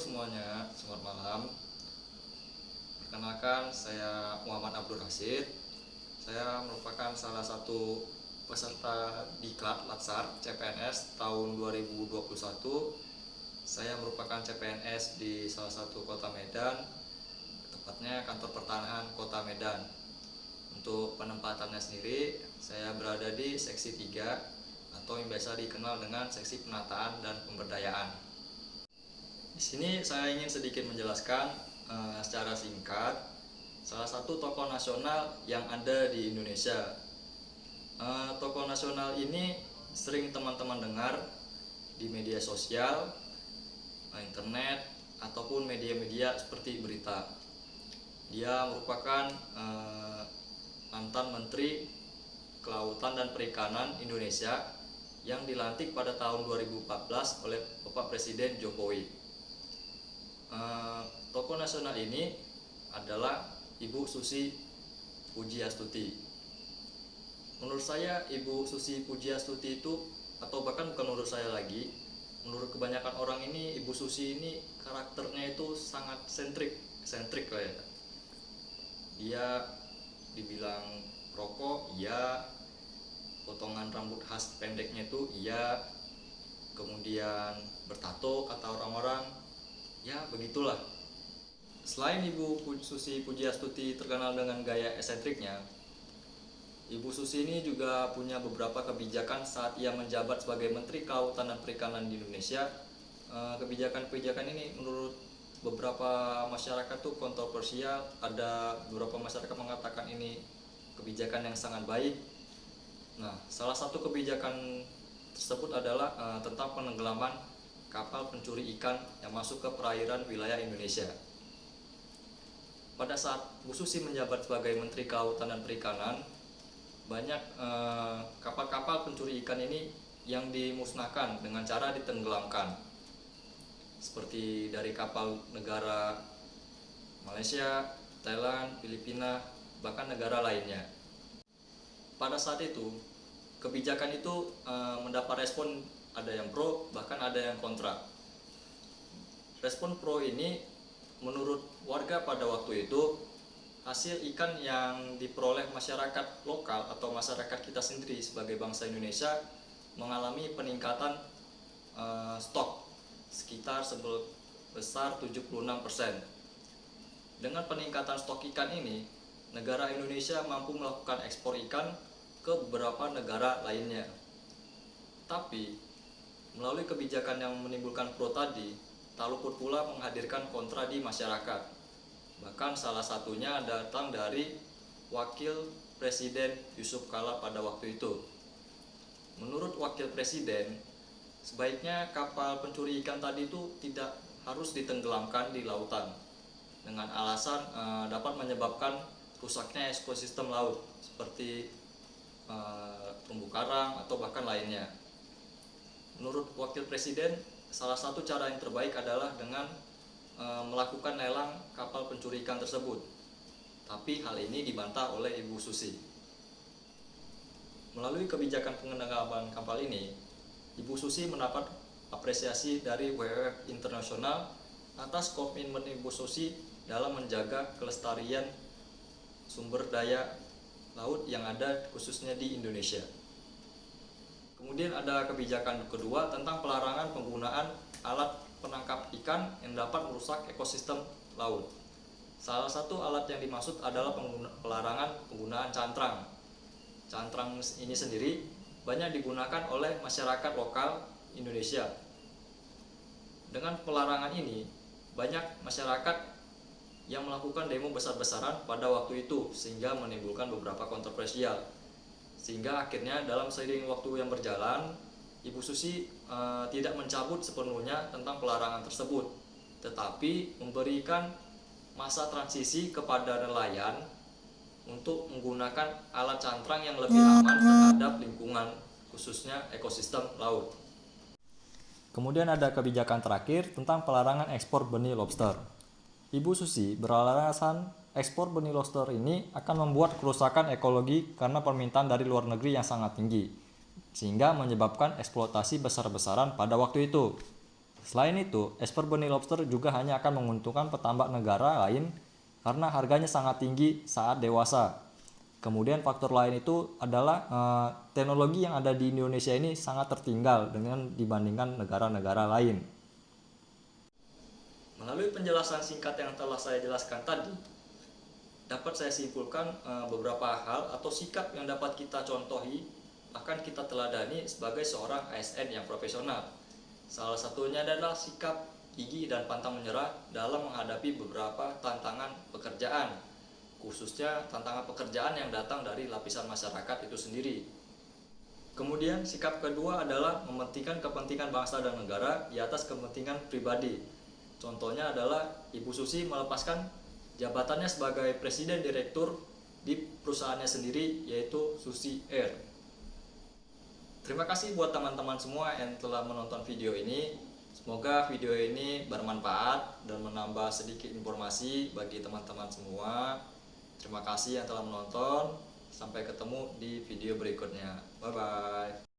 semuanya, selamat malam. Perkenalkan, saya Muhammad Abdul Rashid. Saya merupakan salah satu peserta Diklat Latsar CPNS tahun 2021. Saya merupakan CPNS di salah satu kota Medan, tepatnya kantor pertanahan kota Medan. Untuk penempatannya sendiri, saya berada di seksi 3 atau yang biasa dikenal dengan seksi penataan dan pemberdayaan. Di sini saya ingin sedikit menjelaskan secara singkat salah satu tokoh nasional yang ada di Indonesia. Tokoh nasional ini sering teman-teman dengar di media sosial, internet, ataupun media-media seperti berita. Dia merupakan mantan Menteri Kelautan dan Perikanan Indonesia yang dilantik pada tahun 2014 oleh Bapak Presiden Jokowi. Tokoh nasional ini adalah Ibu Susi Pujiastuti. Menurut saya Ibu Susi Pujiastuti itu, atau bahkan bukan menurut saya lagi, menurut kebanyakan orang ini, Ibu Susi ini karakternya itu sangat sentrik lah ya. Dia dibilang rokok, iya, potongan rambut khas pendeknya itu iya, kemudian bertato kata orang-orang, ya begitulah. Selain Ibu Susi Pujiastuti terkenal dengan gaya eksentriknya, Ibu Susi ini juga punya beberapa kebijakan saat ia menjabat sebagai Menteri Kelautan dan Perikanan di Indonesia. Kebijakan-kebijakan ini menurut beberapa masyarakat tuh kontroversial. Ada beberapa masyarakat mengatakan ini kebijakan yang sangat baik. Nah, salah satu kebijakan tersebut adalah tentang penenggelaman kapal pencuri ikan yang masuk ke perairan wilayah Indonesia. Pada saat Bu Susi menjabat sebagai Menteri Kelautan dan Perikanan, banyak kapal-kapal pencuri ikan ini yang dimusnahkan dengan cara ditenggelamkan, seperti dari kapal negara Malaysia, Thailand, Filipina, bahkan negara lainnya. Pada saat itu, kebijakan itu mendapat respon, ada yang pro, bahkan ada yang kontra. Respon pro ini, menurut warga pada waktu itu, hasil ikan yang diperoleh masyarakat lokal atau masyarakat kita sendiri sebagai bangsa Indonesia mengalami peningkatan stok sekitar sebesar 76%. Dengan peningkatan stok ikan ini, negara Indonesia mampu melakukan ekspor ikan ke beberapa negara lainnya. Tapi melalui kebijakan yang menimbulkan pro tadi, tak luput pula menghadirkan kontra di masyarakat. Bahkan salah satunya datang dari Wakil Presiden Yusuf Kala pada waktu itu. Menurut Wakil Presiden, sebaiknya kapal pencuri ikan tadi itu tidak harus ditenggelamkan di lautan dengan alasan dapat menyebabkan rusaknya ekosistem laut seperti terumbu karang atau bahkan lainnya. Menurut Wakil Presiden, salah satu cara yang terbaik adalah dengan melakukan lelang kapal pencuri ikan tersebut. Tapi hal ini dibantah oleh Ibu Susi. Melalui kebijakan penenggelaman kapal ini, Ibu Susi mendapat apresiasi dari WWF Internasional atas komitmen Ibu Susi dalam menjaga kelestarian sumber daya laut yang ada khususnya di Indonesia. Kemudian ada kebijakan kedua tentang pelarangan penggunaan alat penangkap ikan yang dapat merusak ekosistem laut. Salah satu alat yang dimaksud adalah pelarangan penggunaan cantrang. Cantrang ini sendiri banyak digunakan oleh masyarakat lokal Indonesia. Dengan pelarangan ini, banyak masyarakat yang melakukan demo besar-besaran pada waktu itu sehingga menimbulkan beberapa kontroversial. Sehingga akhirnya dalam seiring waktu yang berjalan, Ibu Susi tidak mencabut sepenuhnya tentang pelarangan tersebut, tetapi memberikan masa transisi kepada nelayan untuk menggunakan alat cantrang yang lebih aman terhadap lingkungan, khususnya ekosistem laut. Kemudian ada kebijakan terakhir tentang pelarangan ekspor benih lobster. Ibu Susi beralasan ekspor benih lobster ini akan membuat kerusakan ekologi karena permintaan dari luar negeri yang sangat tinggi, sehingga menyebabkan eksploitasi besar-besaran pada waktu itu. Selain itu, ekspor benih lobster juga hanya akan menguntungkan petambak negara lain karena harganya sangat tinggi saat dewasa. Kemudian faktor lain itu adalah teknologi yang ada di Indonesia ini sangat tertinggal dengan dibandingkan negara-negara lain. Melalui penjelasan singkat yang telah saya jelaskan tadi, dapat saya simpulkan beberapa hal atau sikap yang dapat kita contohi, bahkan kita teladani sebagai seorang ASN yang profesional. Salah satunya adalah sikap gigih dan pantang menyerah dalam menghadapi beberapa tantangan pekerjaan, khususnya tantangan pekerjaan yang datang dari lapisan masyarakat itu sendiri. Kemudian sikap kedua adalah mementingkan kepentingan bangsa dan negara di atas kepentingan pribadi. Contohnya adalah Ibu Susi melepaskan jabatannya sebagai presiden direktur di perusahaannya sendiri, yaitu Susi Air. Terima kasih buat teman-teman semua yang telah menonton video ini. Semoga video ini bermanfaat dan menambah sedikit informasi bagi teman-teman semua. Terima kasih yang telah menonton. Sampai ketemu di video berikutnya. Bye bye.